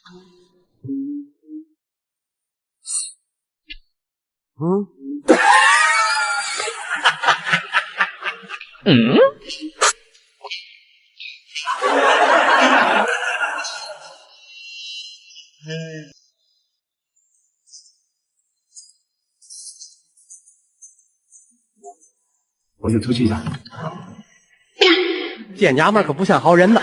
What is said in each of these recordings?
嗯嗯。我就出去一下。这娘们可不像好人呐！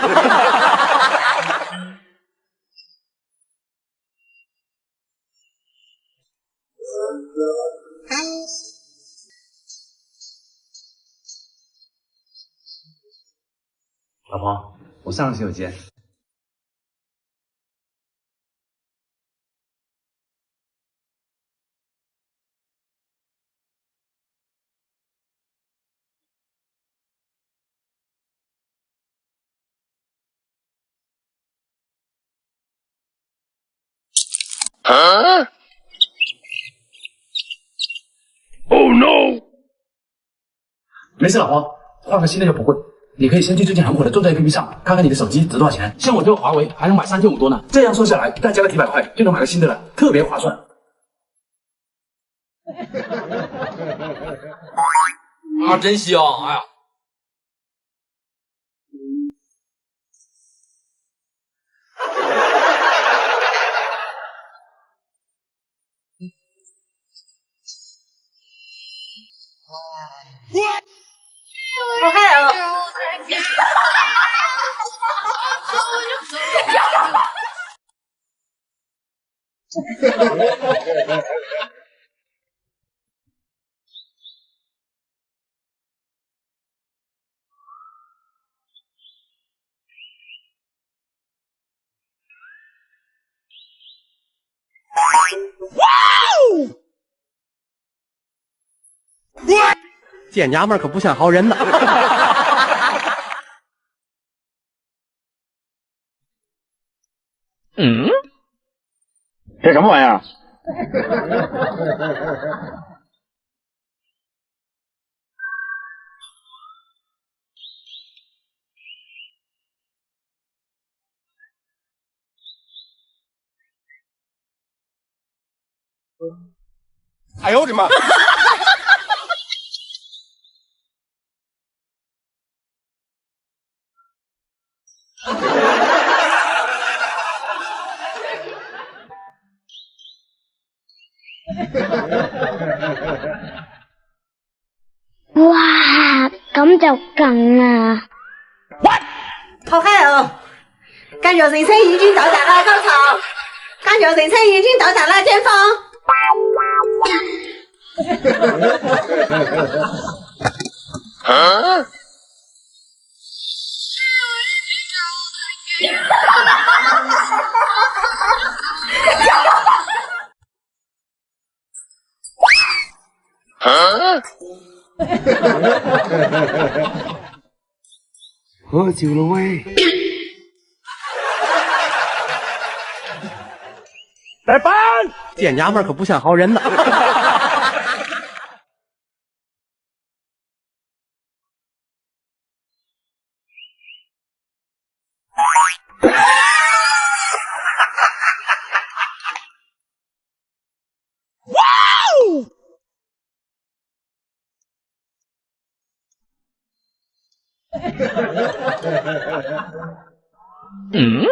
老婆，我上个洗手间。啊 ！Oh no！ 没事，老婆，换个新的又不贵。你可以先去最近很火的众筹 APP 上看看你的手机值多少钱。像我这个华为还能买3500多呢，这样算下来再加个几百块就能买个新的了，特别划算。啊，真香！哎呀。好嗨哦！这娘们可不像好人呐！嗯，这什么玩意儿？哎呦我的妈！哇，咁就更啦！好嗨哦！感觉人生已经到达了高潮，感觉人生已经到达了巅峰。啊！啊！喝酒了喂！来搬！这娘们可不像好人呐！嗯。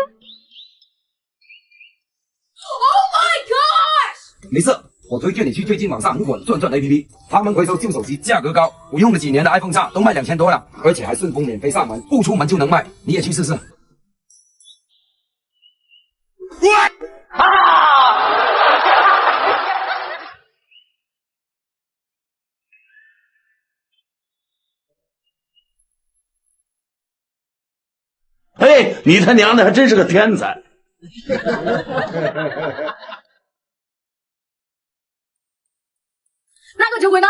没事，我推荐你去最近网上很火的转转 APP， 他们回收旧手机价格高，我用了几年的 iPhone X 都卖2000多了，而且还顺丰免费上门，不出门就能卖，你也去试试。嘿，你他娘的还真是个天才！那个酒鬼呢？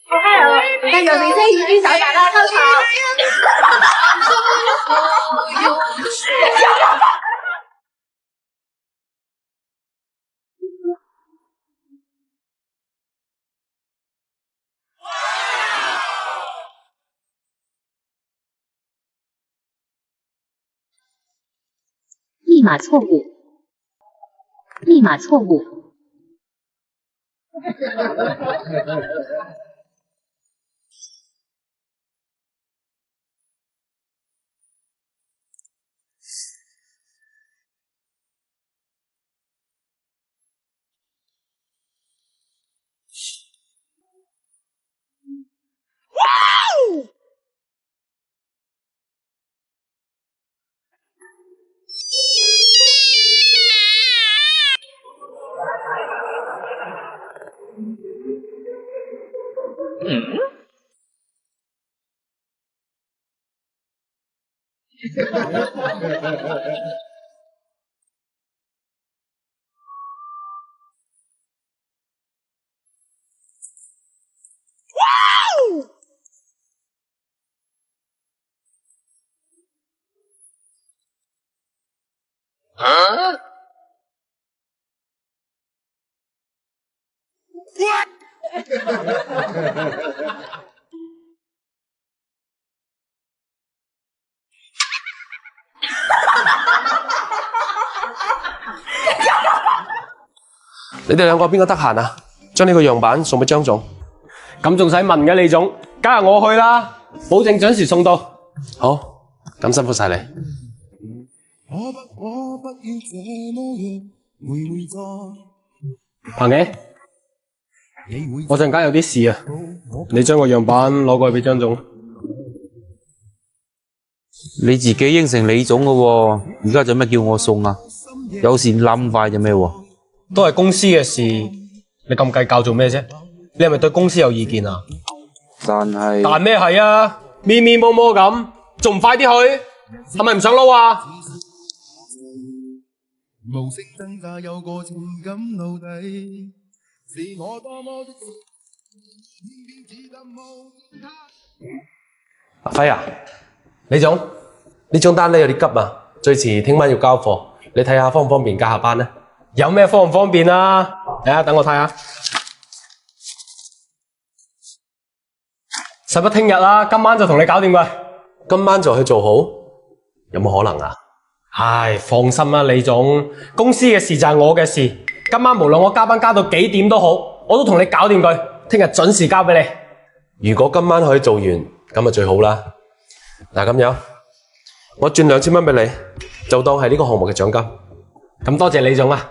好嗨哦！感觉人生已经到达了高潮。密碼錯誤，密碼錯誤。你哋兩個邊個得閒啊？將呢個樣板送俾張總。咁仲使問嘅，李總，梗係我去啦，保證準時送到。好，咁辛苦晒你。彭記，我陣間有啲事啊，你將個樣板攞過去俾張總。你自己應承李總嘅喎，而家做咩叫我送啊？有事冧快啫咩喎？都係公司嘅事，你咁計較做咩啫？你係咪對公司有意見啊？但咩係啊？咪咪摸摸咁，仲唔快啲去？係咪唔想撈啊？阿輝啊，李總，呢張單咧有啲急啊，最遲聽晚要交貨，你睇下方唔方便加下班呢？有咩方唔方便啊？嚟啊，等我睇下。使乜聽日啦？今晚就同你搞掂佢。今晚就去做好？有冇可能啊？唉，放心啦，李總，公司嘅事就係我嘅事。今晚無論我加班加到幾點都好，我都同你搞掂佢。聽日準時交俾你。如果今晚可以做完，咁就最好啦。嗱，咁樣，我轉2000蚊俾你，就當係呢個項目嘅獎金。咁多謝李總啊！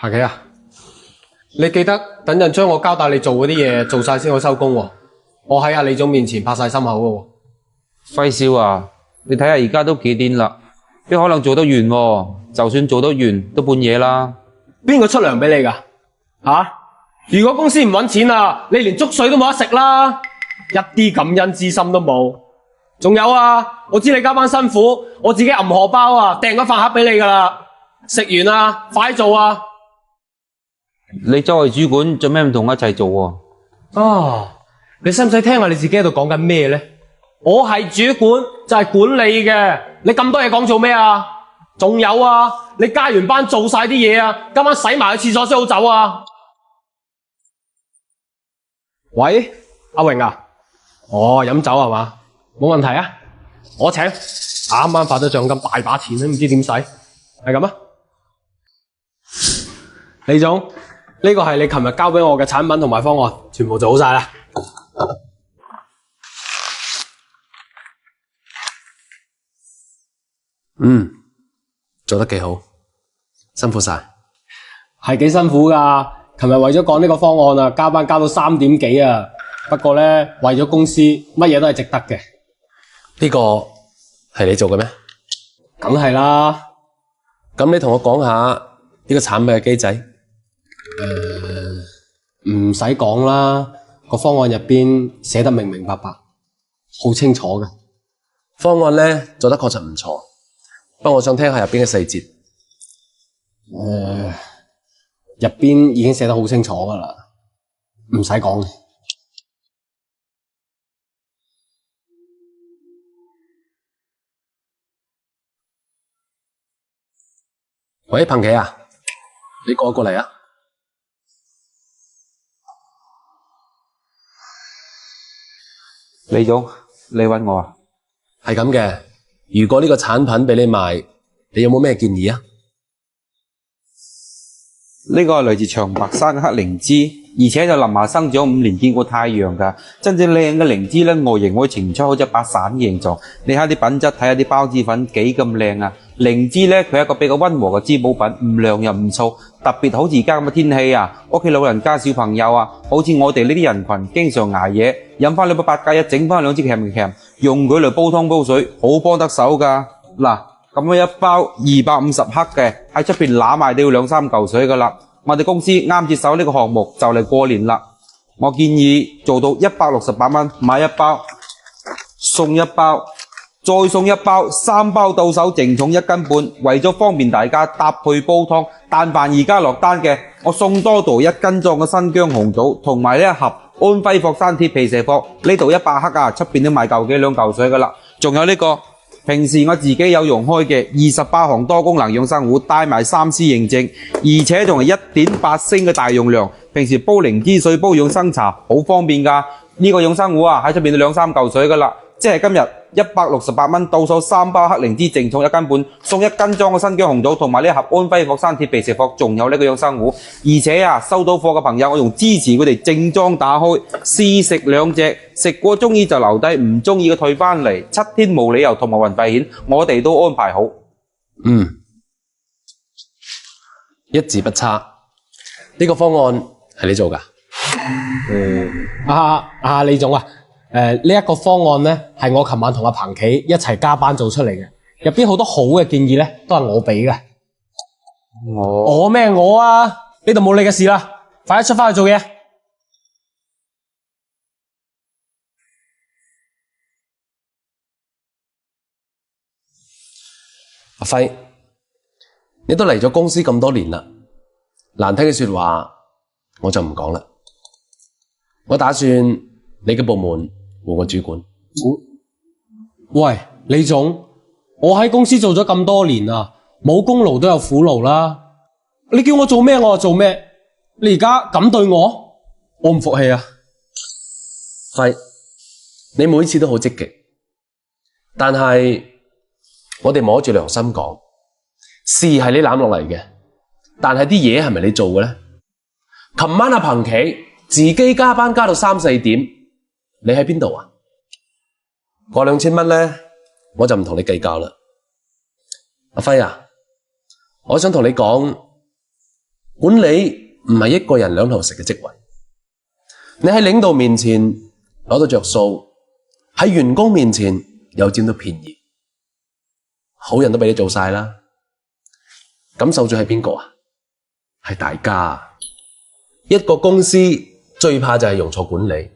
彭記啊，你記得等陣將我交代你做嗰啲嘢做晒先好收工喎。我喺阿李總面前拍晒心口嘅喎。輝少啊，你睇下而家都幾點啦，邊可能做得完喎？就算做得完，都半夜啦。邊個出糧俾你㗎？如果公司唔搵錢啊，你連粥水都冇得食啦，一啲感恩之心都冇。仲有啊，我知你加班辛苦，我自己揞荷包啊，訂個飯盒俾你㗎啦。食完啊，快做啊！你作為主管，做咩唔同我一齊做喎？你使唔使聽下你自己喺度講緊咩呢？我係主管，就係管理嘅，你咁多嘢講做咩啊？仲有啊，你加完班做晒啲嘢啊，今晚洗埋去廁所先好走啊！喂，阿榮啊，飲酒係嘛？冇問題啊，我請。啱啱發咗獎金，大把錢都唔知點使，係咁啊！李總，呢個係你琴日交俾我嘅產品同埋方案，全部做好晒啦。做得幾好，辛苦晒。係幾辛苦㗎？琴日為咗趕呢個方案啊，加班加到3點幾啊。不過呢，為咗公司，乜嘢都係值得嘅。呢個係你做嘅咩？梗係啦。咁你同我講下呢個產品嘅機制。唔使講啦，個方案入邊寫得明明白白，好清楚嘅。方案呢，做得確實唔錯，不過我想聽下入邊嘅細節。入邊已經寫得好清楚㗎啦，唔使講。喂，彭記啊，你過嚟啊！李總，你揾我啊？係咁嘅，如果呢個產品俾你賣，你有冇咩建議啊？呢個係來自長白山嘅黑靈芝，而且就林下生長5年，見過太陽㗎。真正靚嘅靈芝咧，外形可以呈出好似一把傘嘅形狀。你睇啲品質，睇下啲包子粉幾咁靚啊！靈芝咧，佢係一個比較溫和嘅滋補品，唔涼又唔燥，特別好似而家咁嘅天氣啊，屋企老人家小朋友啊，好似我哋呢啲人群經常捱夜，飲翻2杯8加1，整翻2支鉗，用佢嚟煲湯煲水，好幫得手㗎。嗱，咁樣一包250克嘅，喺出邊揦賣都要2-3嚿水㗎啦。我哋公司啱接手呢個項目，就嚟過年啦。我建議做到168蚊買一包，送一包，再送一包，3包到手，淨重1斤半。為咗方便大家搭配煲湯，但凡而家落單嘅，我送多度1斤裝嘅新疆紅棗，同埋呢一盒安徽霍山鐵皮蛇殼，呢度100克啊，出邊都賣嚿幾2嚿水㗎啦。仲有呢個。平時我自己有用開嘅28項多功能養生壺，帶埋3C 認證，而且仲係1.8升嘅大容量。平時煲靈芝水、煲養生茶好方便㗎。呢個養生壺啊，喺出邊都2-3嚿水㗎啦。即係今日168蚊到手3包黑靈芝，淨重1斤半，送1斤裝嘅新疆紅棗，同埋呢盒安徽霍山鐵皮石殼，仲有呢個養生壺。而且啊，收到貨嘅朋友，我仲支持佢哋正裝打開試食2隻，食過中意就留低，唔中意嘅退翻嚟，7天無理由同埋運費險，我哋都安排好。一字不差。呢個方案係你做㗎？李總啊。呢一個方案呢，係我琴晚同阿彭企一齊加班做出嚟嘅，入邊好多好嘅建議呢，都係我俾嘅。我咩我啊？呢度冇你嘅事啦，快啲出翻去做嘢。阿輝，你都嚟咗公司咁多年啦，難聽嘅說話我就唔講啦。我打算你嘅部門換個主管。喂，李總，我喺公司做咗咁多年啦，冇功勞都有苦勞啦。你叫我做咩我就做咩，你而家咁對我，我唔服氣啊。輝，你每次都好積極，但係我哋摸住良心講，事係你攬落嚟嘅，但係啲嘢係咪你做嘅呢？琴晚阿彭企自己加班加到3-4點，你喺邊度啊？嗰2000蚊呢，我就唔同你計較啦。阿輝啊，我想同你講，管理唔係一個人兩頭食嘅職位。你喺領導面前攞到着數，喺員工面前又佔到便宜，好人都俾你做晒啦。咁受罪係邊個啊？係大家。一個公司最怕就係用錯管理，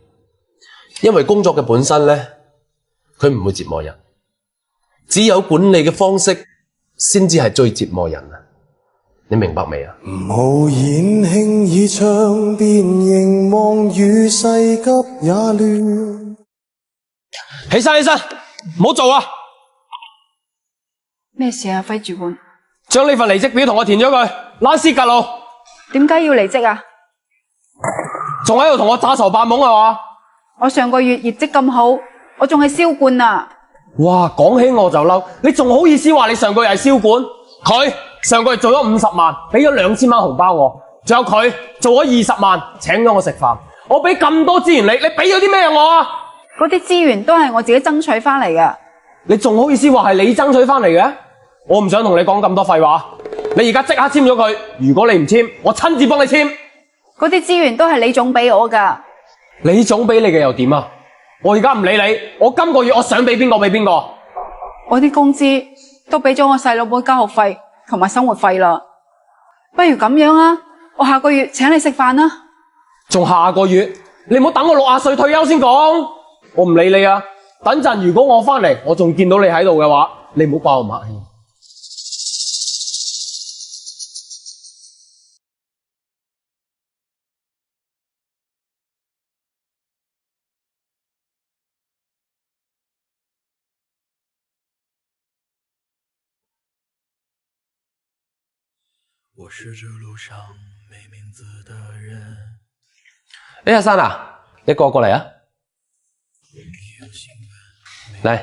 因為工作嘅本身呢，佢唔會折磨人，只有管理嘅方式先至係最折磨人啊！你明白未啊？無言輕倚窗邊凝望與世急也亂。起身，唔好做啊！咩事啊，輝主管？將呢份離職表同我填咗佢，拉絲格路。點解要離職啊？仲喺度同我詐愁扮懵啊嘛！我上個月業績咁好，我仲係銷冠啊！哇，講起我就嬲，你仲好意思話你上個月係銷冠？佢上個月做咗50萬，俾咗2000蚊紅包我，仲有佢做咗20萬，請咗我食飯。我俾咁多資源你俾咗啲咩我啊？嗰啲資源都係我自己爭取翻嚟嘅。你仲好意思話係你爭取翻嚟嘅？我唔想同你講咁多廢話，你而家即刻簽咗佢。如果你唔簽，我親自幫你簽。嗰啲資源都係李總俾我噶。李總俾你嘅又點啊？我而家唔理你，我今個月我想俾邊個俾邊個。我啲工資都俾咗我細佬妹交學費同埋生活費啦。不如咁樣啊，我下個月請你食飯啦。仲下個月？你唔好等我60歲退休先講。我唔理你啊。等陣如果我翻嚟，我仲見到你喺度嘅話，你唔好怪我唔客氣。我是這路上沒名字的人。阿生啊，你過嚟啊！嚟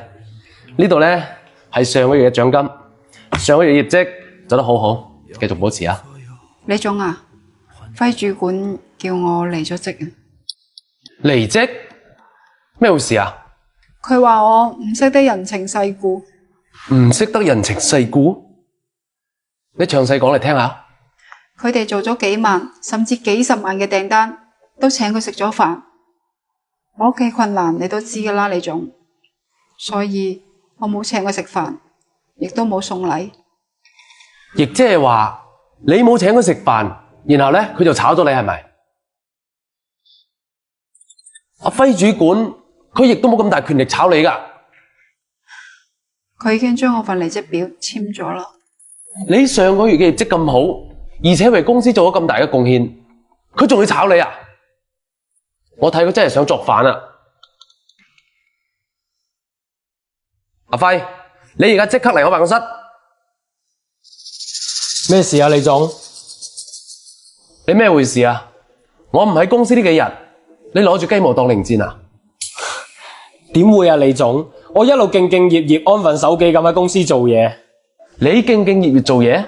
呢度呢係上個月嘅獎金，上個月業績做得好好，繼續保持啊！李總啊，輝主管叫我離咗職啊！離職？咩回事啊？佢話我唔識得人情世故。唔識得人情世故？你詳細講嚟聽下。佢哋做咗幾萬甚至幾十萬嘅訂單，都請佢食咗飯。我屋企困難你都知㗎啦，李總，所以我冇請佢食飯，亦都冇送禮。亦即係話你冇請佢食飯，然後呢，佢就炒咗你係咪？阿輝主管佢亦都冇咁大權力炒你㗎。佢已經將我份離職表簽咗啦。你上個月嘅業績咁好，而且為公司做咗咁大嘅貢獻，佢仲要炒你啊？我睇佢真係想作反啊！阿輝，你而家即刻嚟我辦公室。咩事啊，李總？你咩回事啊？我唔喺公司呢幾日，你攞住雞毛當令箭啊？點會啊，李總？我一路兢兢業業、安分守己咁喺公司做嘢。你兢兢業業做嘢？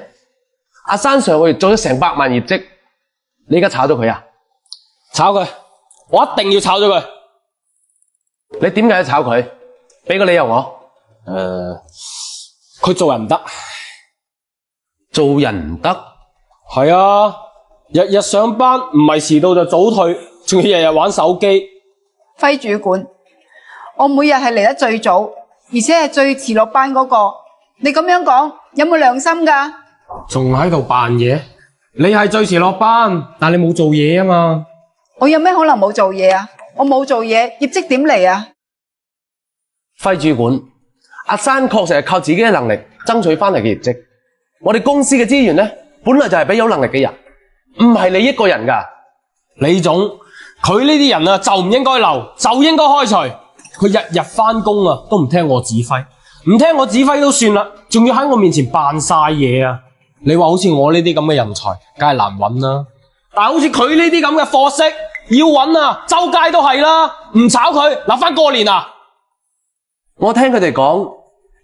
阿珊上個月做咗成100萬業績，你而家炒咗佢啊？炒佢！我一定要炒咗佢。你點解要炒佢？俾個理由我。佢做人唔得。做人唔得？係啊，日日上班唔係遲到就早退，仲要日日玩手機。輝主管，我每日係嚟得最早，而且係最遲落班嗰個。你咁樣講，有冇良心㗎？仲喺度扮嘢？你係最遲落班，但你冇做嘢啊嘛？我有咩可能冇做嘢啊？我冇做嘢，業績點嚟啊？輝主管，阿珊確實係靠自己嘅能力爭取翻嚟嘅業績。我哋公司嘅資源呢，本來就係俾有能力嘅人，唔係你一個人㗎。李總，佢呢啲人啊，就唔應該留，就應該開除。佢日日返工啊，都唔聽我指揮，唔聽我指揮都算啦，仲要喺我面前扮晒嘢啊！你話好似我呢啲咁嘅人才，梗係難揾啦。但係好似佢呢啲咁嘅貨色，要揾啊，周街都係啦，唔炒佢，留返過年啊！我聽佢哋講，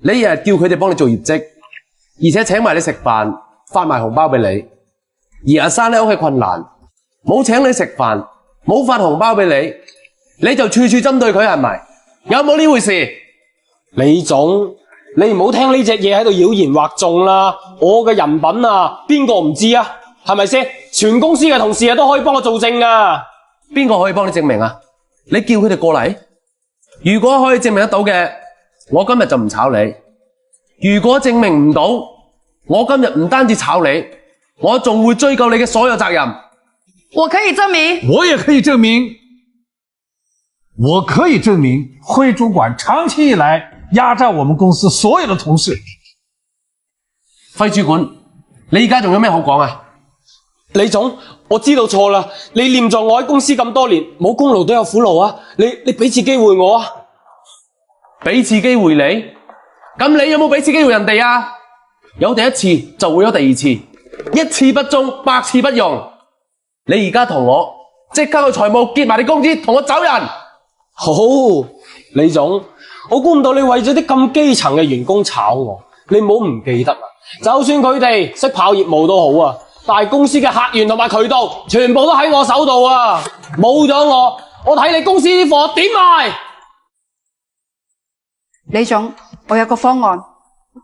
你日日叫佢哋幫你做業績，而且請埋你食飯，發埋紅包俾你。而阿珊喺屋企困難，冇請你食飯，冇發紅包俾你，你就處處針對佢係咪？有冇呢回事？李總，你唔好聽呢隻嘢喺度妖言惑眾啦！我嘅人品啊，邊個唔知啊？係咪先？全公司嘅同事啊都可以幫我做證啊！邊個可以幫你證明啊？你叫佢哋過嚟。如果可以證明得到嘅，我今日就唔炒你。如果證明唔到，我今日唔單止炒你，我仲會追究你嘅所有責任。我可以證明。我也可以證明。我可以證明，輝主管長期以來壓榨我們公司所有的同事。輝主管，你而家仲有咩好講啊？李總，我知道錯啦，你念在我喺公司咁多年，冇功勞都有苦勞啊！你俾次機會我啊！俾次機會你？咁你有冇俾次機會人哋啊？有第一次就會有第二次，一次不忠，百次不容。你而家同我即刻去財務結埋你工資，同我走人。好，李總，我估唔到你為咗啲咁基層嘅員工炒我，你唔好唔記得啊！就算佢哋識跑業務都好啊，但係公司嘅客源同埋渠道全部都喺我手度啊！冇咗我睇你公司啲貨點賣？李總，我有個方案，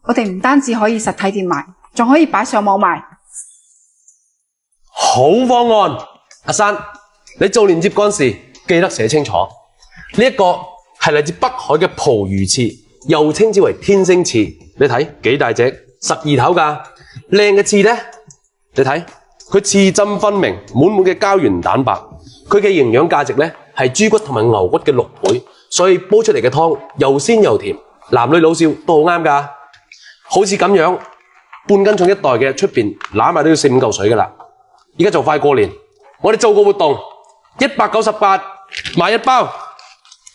我哋唔單止可以實體店賣，仲可以擺上網賣。好方案，阿珊，你做連接嗰陣時記得寫清楚。呢一個係嚟自北海嘅蒲魚翅，又稱之為天星翅。你睇幾大隻，12頭㗎。靚嘅翅呢？你睇佢刺針分明，滿滿嘅膠原蛋白。佢嘅營養價值呢係豬骨同埋牛骨嘅6倍，所以煲出嚟嘅湯又鮮又甜，男女老少都好啱㗎。好似咁樣半斤重一袋嘅，出邊揦埋都要4-5嚿水㗎啦。而家就快過年，我哋做個活動，198買1包。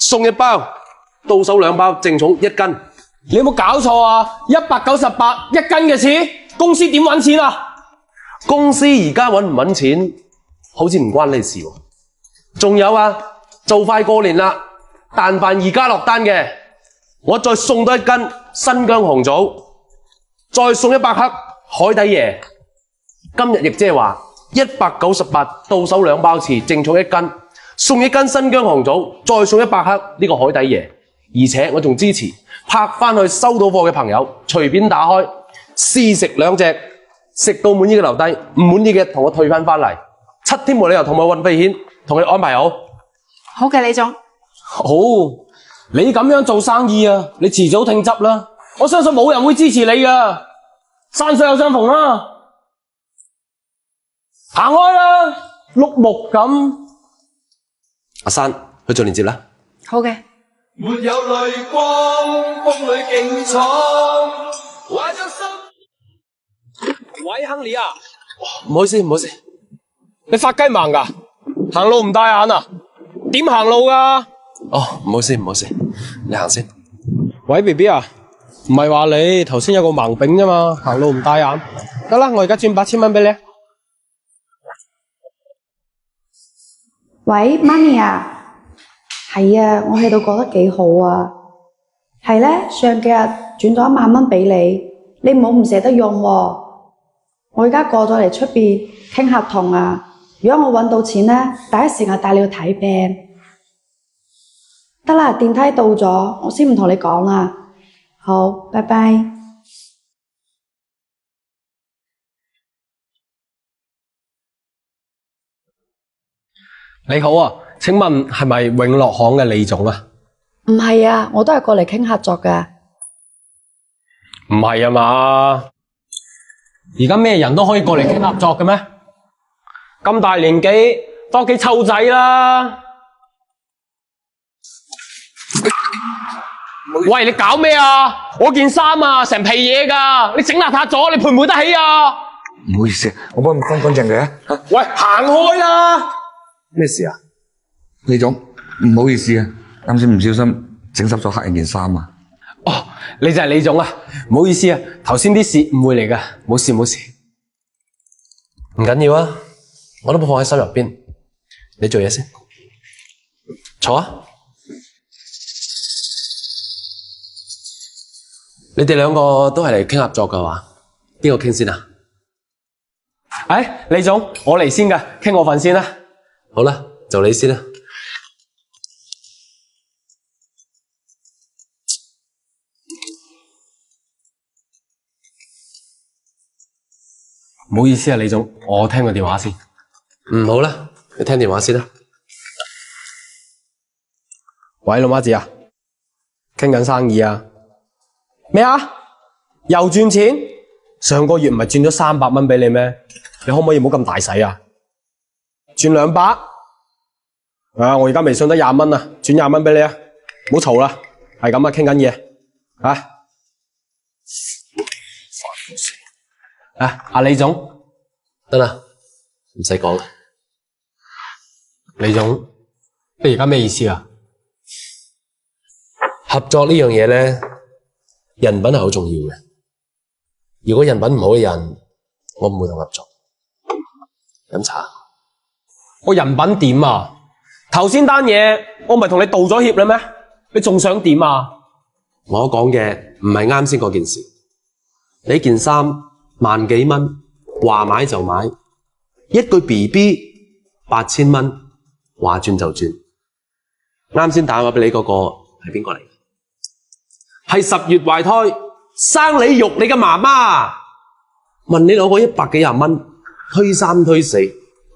送1包，到手2包，淨重1斤。你有冇搞錯啊？198一斤嘅翅，公司點搵錢啊？公司而家搵唔搵錢，好似唔關你事喎。仲有啊，就快過年啦，但凡而家落單嘅，我再送多一斤新疆紅棗，再送100克海底椰。今日亦即係話198到手2包翅，淨重1斤，送1斤新疆紅棗，再送100克呢個海底椰。而且我仲支持拍返去收到貨嘅朋友，隨便打開試食2隻，食到滿意嘅留低，唔滿意嘅同我退返嚟。7天冇理由同我運費險，同你安排好。好嘅，李總。好，你咁樣做生意啊，你遲早聽執啦。我相信冇人會支持你噶。山水有相逢啦，行開啦，碌木咁。阿珊，去做連接啦。好嘅。沒有淚光，風裏勁闖，懷着心。喂，亨利啊，唔好意思，你發雞盲噶？行路唔帶眼啊？點行路噶？哦，唔好意思，你行先。喂 ，BB 啊，唔係話你頭先有個盲餅啫嘛，行路唔帶眼。得啦，我而家轉8000蚊俾你。喂，媽咪啊。係啊，我喺度過得幾好啊。係呢，上幾日轉咗1萬蚊俾你，你唔好唔捨得用喎。我而家過咗嚟出邊傾合同啊。如果我搵到錢呢，第一時間帶你去睇病。得啦，電梯到咗，我先唔同你講啦。好，拜拜。你好啊。請問係咪永樂行嘅李總啊？唔係啊，我都係過嚟傾合作㗎。唔係啊嘛？而家咩人都可以過嚟傾合作嘅咩？咁大年紀，返屋企湊仔啦！喂，你搞咩啊？我件衫啊，成皮嘢㗎，你整邋遢咗，你賠唔賠得起啊？唔好意思，我幫你乾乾淨嘅啊。喂，行開啦！咩事啊？李總，唔好意思啊，啱先唔小心整濕咗客人件衫啊。哦，你就係李總啊？唔好意思啊，頭先啲事誤會嚟㗎，冇事。唔緊要啊，我都冇放喺心入邊。你做嘢先，坐啊。你哋兩個都係嚟傾合作㗎話，邊個傾先啊？李總，我嚟先㗎，傾我份先啦。好啦，就你先啦。唔好意思啊，李總，我聽個電話先。好啦，你聽電話先啦。喂，老媽子啊，傾緊生意啊？咩啊？又轉錢？上個月唔係轉咗300蚊俾你咩？你可唔可以唔好咁大使啊？轉200？我而家微信得20蚊啊，轉20蚊俾你啊！唔好嘈啦，係咁啊，傾緊嘢啊！阿李總，得啦，唔使講啦。李總，你而家咩意思啊？合作呢樣嘢呢，人品係好重要嘅。如果人品唔好嘅人，我唔會同合作。飲茶。我人品點啊？頭先單嘢我唔係同你道咗歉啦咩？你仲想點啊？我講嘅唔係啱先嗰件事。你件衫萬幾蚊，話買就買，一句 BB 8000蚊，話轉就轉。啱先打電話俾你嗰個係邊個嚟？係10月懷胎生你肉你嘅媽媽，問你攞個100幾廿蚊，推三推四，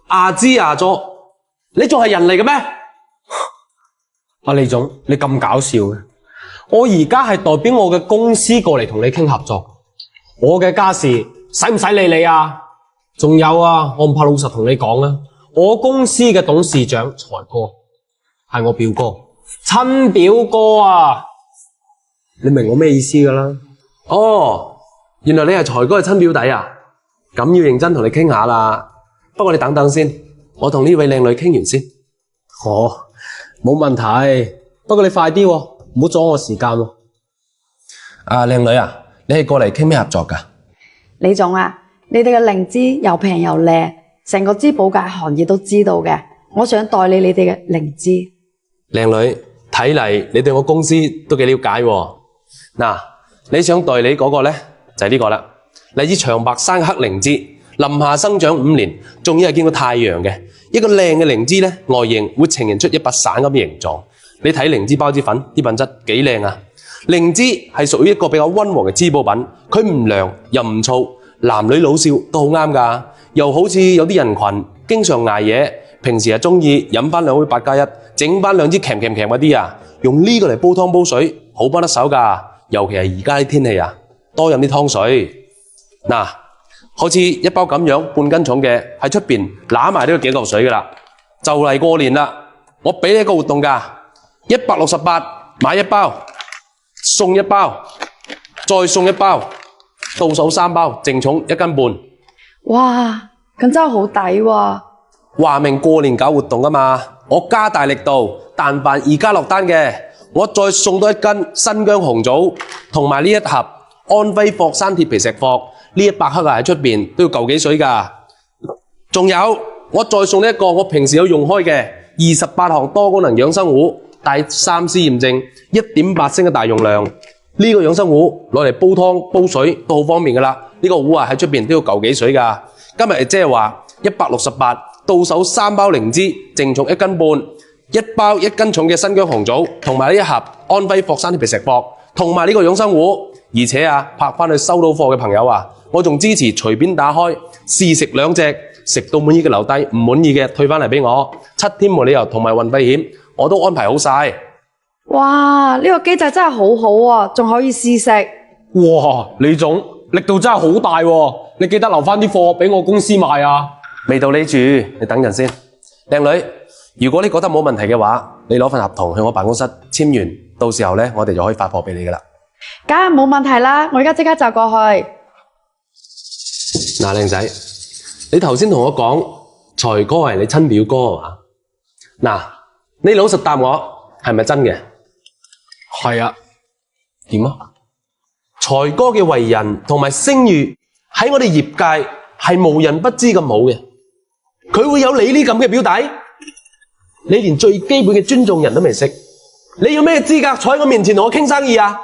阿支阿咗，你仲係人嚟嘅咩？阿李總，你咁搞笑嘅？我而家係代表我嘅公司過嚟同你傾合作，我嘅家事使唔使理你啊？仲有啊，我唔怕老實同你講啊，我公司嘅董事長財哥係我表哥，親表哥啊！你明我咩意思㗎啦？哦，原來你係財哥嘅親表弟啊！咁要認真同你傾下啦。不過你等等先，我同呢位靚女傾完先。冇問題。不過你快啲喎，唔好阻我時間喎。靚女啊，你係過嚟傾咩合作㗎？李總啊，你哋嘅靈芝又平又靚，成個珠寶界行業都知道嘅。我想代理你哋嘅靈芝。靚女，睇嚟你對我公司都幾了解喎。嗱，你想代理嗰個呢，就係呢個啦，嚟自長白山嘅黑靈芝，林下生長5年，仲要係見過太陽嘅一個靚嘅靈芝呢，外形會呈現出一把傘咁嘅形狀。你睇靈芝孢子粉啲品質幾靚啊！靈芝係屬於一個比較溫和嘅滋補品，佢唔涼又唔燥，男女老少都好啱㗎。又好似有啲人群經常捱夜，平時係鍾意飲返2杯8+1，整返2支鉗嗰啲啊，用呢個嚟煲湯煲水，好幫得手㗎。尤其係而家啲天氣啊，多飲啲湯水。嗱，好似一包咁樣半斤重嘅，喺出邊揦埋都要幾嚿水㗎啦。就嚟過年啦，我俾你一個活動㗎，168買一包。送一包，再送一包，到手3包，淨重1斤半。哇，咁真係好抵喎！話明過年搞活動啊嘛，我加大力度，但凡而家落單嘅，我再送多1斤新疆紅棗，同埋呢一盒安徽霍山鐵皮石斛，呢100克啊喺出邊都要嚿幾水㗎。仲有，我再送呢一個我平時有用開嘅28項多功能養生壺。帶3C 驗證，1.8升嘅大容量，呢個養生壺攞嚟煲湯煲水都好方便㗎啦。呢個壺啊喺出邊都要嚿幾水㗎。今日即係話168，到手3包靈芝，淨重1斤半，1包1斤重嘅新疆紅棗，同埋呢一盒安徽霍山鐵皮石斛，同埋呢個養生壺。而且啊，拍返去收到貨嘅朋友啊，我仲支持隨便打開試食2隻，食到滿意嘅留低，唔滿意嘅退返嚟俾我，7天無理由同埋運費險。我都安排好晒。哇！呢個機制真係好好喎，仲可以試食。哇！李總力度真係好大喎，你記得留返啲貨俾我公司賣啊。未到你住，你等陣先。靚女，如果你覺得冇問題嘅話，你攞份合同去我辦公室簽完，到時候呢，我哋就可以發貨俾你㗎啦。梗係冇問題啦，我而家即刻就過去。嗱，靚仔，你頭先同我講財哥係你親表哥係嘛？嗱。你老實答我，係咪真嘅？係啊。點啊？財哥嘅為人同埋聲譽喺我哋業界係無人不知咁好嘅，佢會有你呢咁嘅表弟？你連最基本嘅尊重人都未識，你要咩資格坐喺我面前同我傾生意啊？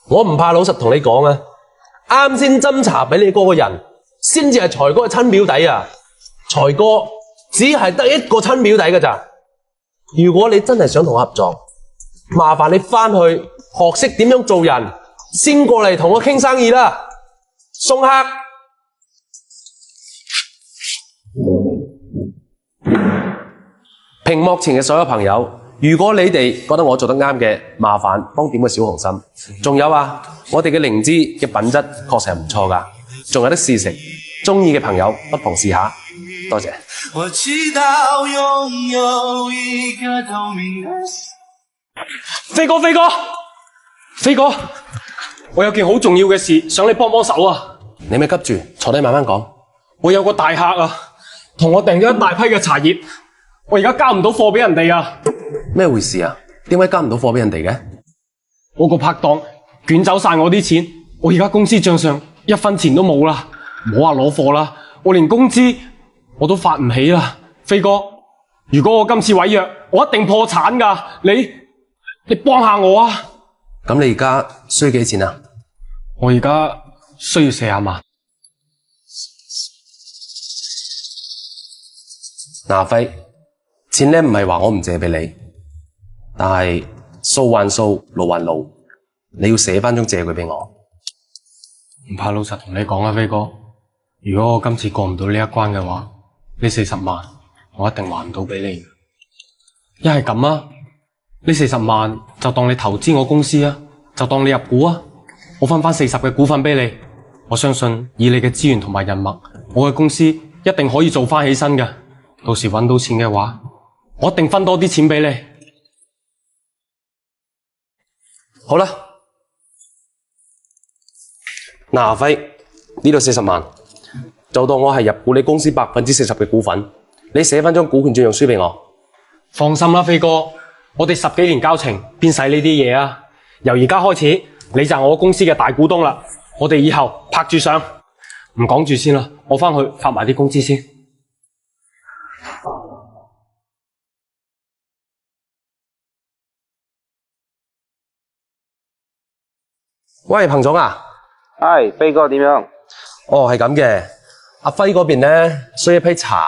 我唔怕老實同你講啊，啱先斟茶俾你嗰個人，先至係財哥嘅親表弟啊！財哥只係得一個親表弟㗎咋。如果你真係想同我合作，麻煩你返去學識點樣做人，先過嚟同我傾生意啦。送客。屏幕前嘅所有朋友，如果你哋覺得我做得啱嘅，麻煩幫點個小紅心。仲有啊，我哋嘅靈芝嘅品質確實係唔錯㗎，仲有得試食。鍾意嘅朋友不妨試下。多謝。我知道擁有一個透明的飛哥，我有件好重要嘅事想你幫手啊！你咪急住，坐低慢慢講。我有個大客啊，同我訂咗一大批嘅茶葉，我而家交唔到貨俾人哋啊！咩回事啊？點解交唔到貨俾人哋嘅？我個拍檔捲走晒我啲錢，我而家公司賬上1分錢都冇啦，唔好話攞貨啦，我連工資我都發唔起啦。飛哥，如果我今次毀約，我一定破產㗎，你幫下我啊！咁你而家需要幾錢啊？我而家需要40萬。嗱，輝，錢呢唔係話我唔借俾你，但係數還數，路還路，你要寫返張借據俾我。唔怕老實同你講啊，飛哥，如果我今次過唔到呢一關嘅話，呢40萬我一定還唔到俾你。一係咁啊，呢40萬就當你投資我公司啊，就當你入股啊，我分翻40嘅股份俾你。我相信以你嘅資源同埋人脈，我嘅公司一定可以做翻起身嘅。到時搵到錢嘅話，我一定分多啲錢俾你。好啦，嗱，阿輝，呢度40萬，就當我係入股你公司40%嘅股份，你寫翻張股權轉讓書俾我。放心啦，飛哥，我哋10幾年交情，邊使呢啲嘢啊？由而家開始，你就係我公司嘅大股東啦。我哋以後拍住上，唔講住先啦，我翻去發埋啲工資先。喂，彭總啊，係飛哥點樣？哦，係咁嘅。阿輝嗰邊咧需要一批茶，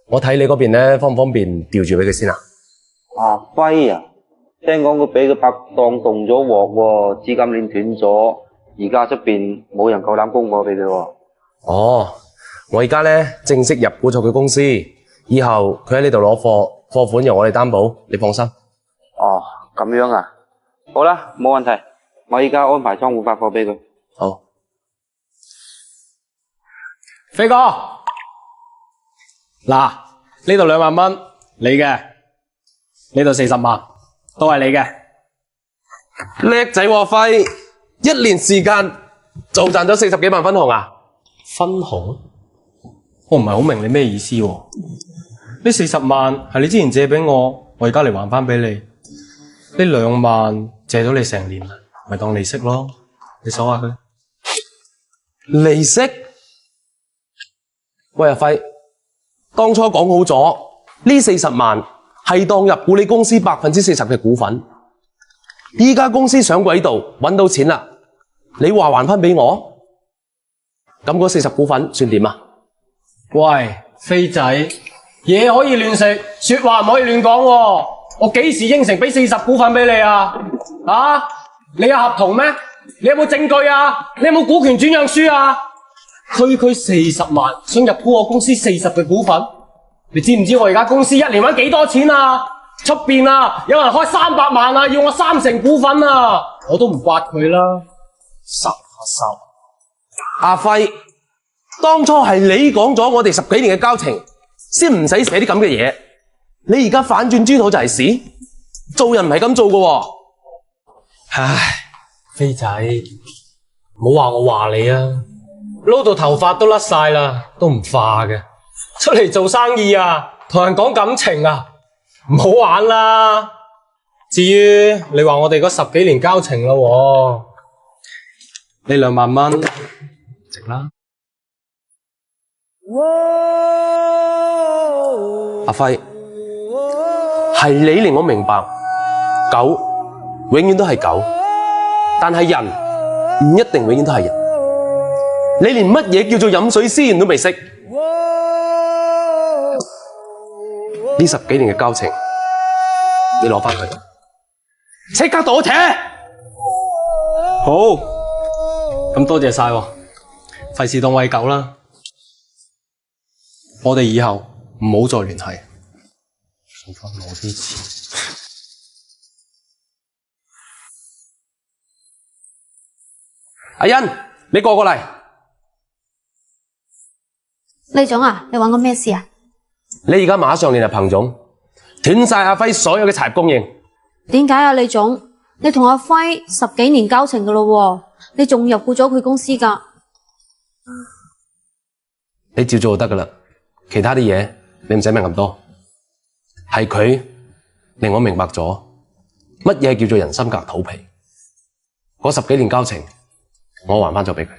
我睇你嗰邊咧方唔方便調住俾佢先啊？阿輝啊，聽講佢俾佢拍檔動咗鑊喎，資金鏈斷咗，而家出邊冇人夠膽供貨俾佢喎。哦，我而家咧正式入股咗佢公司，以後佢喺呢度攞貨，貨款由我哋擔保，你放心。哦，咁樣啊，好啦，冇問題，我而家安排倉庫發貨俾佢。好，飛哥，嗱，呢度2萬蚊，你嘅，呢度40萬，都係你嘅。叻仔喎，輝，1年時間就賺咗40幾萬分紅啊！分紅？我唔係好明你咩意思喎？呢40萬係你之前借俾我，我而家嚟還翻俾你。呢2萬借咗你成年啦，咪當利息咯，你數下佢。利息？喂，阿輝，當初講好咗，呢40萬係當入股你公司40%嘅股份。依家公司上軌道，搵到錢啦，你話還翻俾我？咁嗰40股份算點啊？喂，飛仔，嘢可以亂食，說話唔可以亂講喎。我幾時應承俾40股份俾你啊？啊？你有合同咩？你有冇證據啊？你有冇股權轉讓書啊？區40萬，想入股我公司40嘅股份，你知唔知我而家公司1年搵幾多錢啊？出邊啊，有人開300萬啊，要我30%股份啊，我都唔刮佢啦。收。阿輝，當初係你講咗我哋10幾年嘅交情，先唔使寫啲咁嘅嘢。你而家反轉豬肚就係屎，做人唔係咁做㗎喎。唉，飛仔，唔好話我話你啊，撈到頭髮都甩晒啦，都唔化嘅。出嚟做生意啊，同人講感情啊，唔好玩啦。至於你話我哋嗰10幾年交情啦喎，呢2萬蚊值啦。阿輝，係你令我明白，狗永遠都係狗，但係人唔一定永遠都係人。你連乜嘢叫做飲水思源都未識，呢10幾年嘅交情，你攞返佢，即刻躲扯。好，咁多謝晒喎，費事當餵狗啦。我哋以後唔好再聯繫，送返我啲錢。阿欣，你過嚟。李總啊，你搵我咩事啊？你而家馬上聯繫彭總，斷晒阿輝所有嘅茶葉供應。點解啊，李總？你同阿輝10幾年交情噶咯，你仲入股咗佢公司噶？你照做就得噶啦，其他啲嘢你唔使明咁多。係佢令我明白咗乜嘢叫做人心隔肚皮。嗰10幾年交情，我還翻咗俾佢。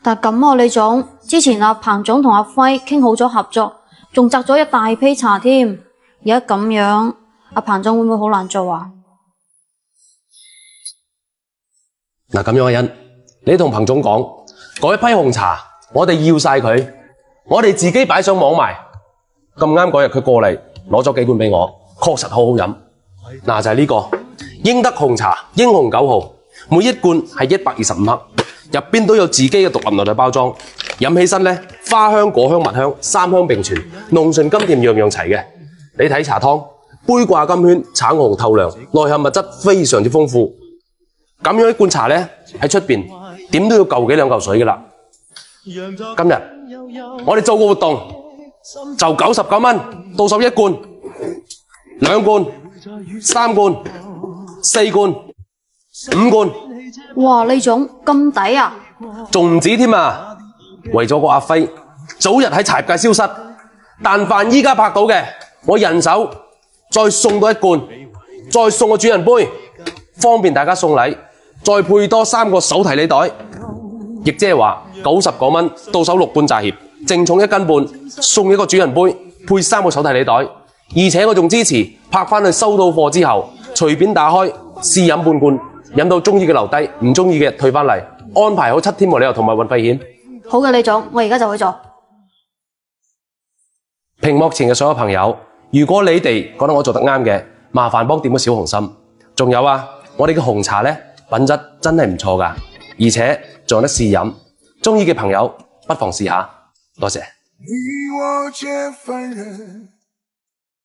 但係咁啊，李總，之前阿彭總同阿輝傾好咗合作，仲摘咗一大批茶添。而家咁樣，阿彭總會唔會好難做啊？嗱，咁樣阿欣，你同彭總講，嗰一批紅茶我哋要晒佢，我哋自己擺上網賣。咁啱嗰日佢過嚟攞咗幾罐俾我，確實好好飲。嗱，就係呢個英德紅茶英紅9號，每一罐係125克，入邊都有自己嘅獨立內袋包裝，飲起身咧花香、果香、蜜香3香並存，濃醇甘甜樣樣齊嘅。你睇茶湯，杯掛金圈，橙紅透亮，內含物質非常之豐富。咁樣一罐茶咧喺出邊點都要嚿幾2嚿水噶啦。今日我哋做個活動，就99蚊，到手1罐、2罐、3罐、4罐、5罐。哇，李總咁抵啊！仲唔止添啊！為咗個阿輝早日喺茶葉界消失，但凡依家拍到嘅，我人手再送多1罐，再送個主人杯，方便大家送禮，再配多3個手提禮袋，亦即係話90個蚊，到手6罐茶葉，淨重1斤半，送1個主人杯，配3個手提禮袋，而且我仲支持拍返去收到貨之後，隨便打開試飲半罐，飲到中意嘅留低，唔中意嘅退返嚟，安排好7天無理由同埋運費險。好嘅，李總，我而家就去做。屏幕前嘅所有朋友，如果你哋覺得我做得啱嘅，麻煩幫點個小紅心。仲有啊，我哋嘅紅茶呢，品質真係唔錯㗎，而且仲有得試飲。中意嘅朋友不妨試下，多謝。你我皆凡人。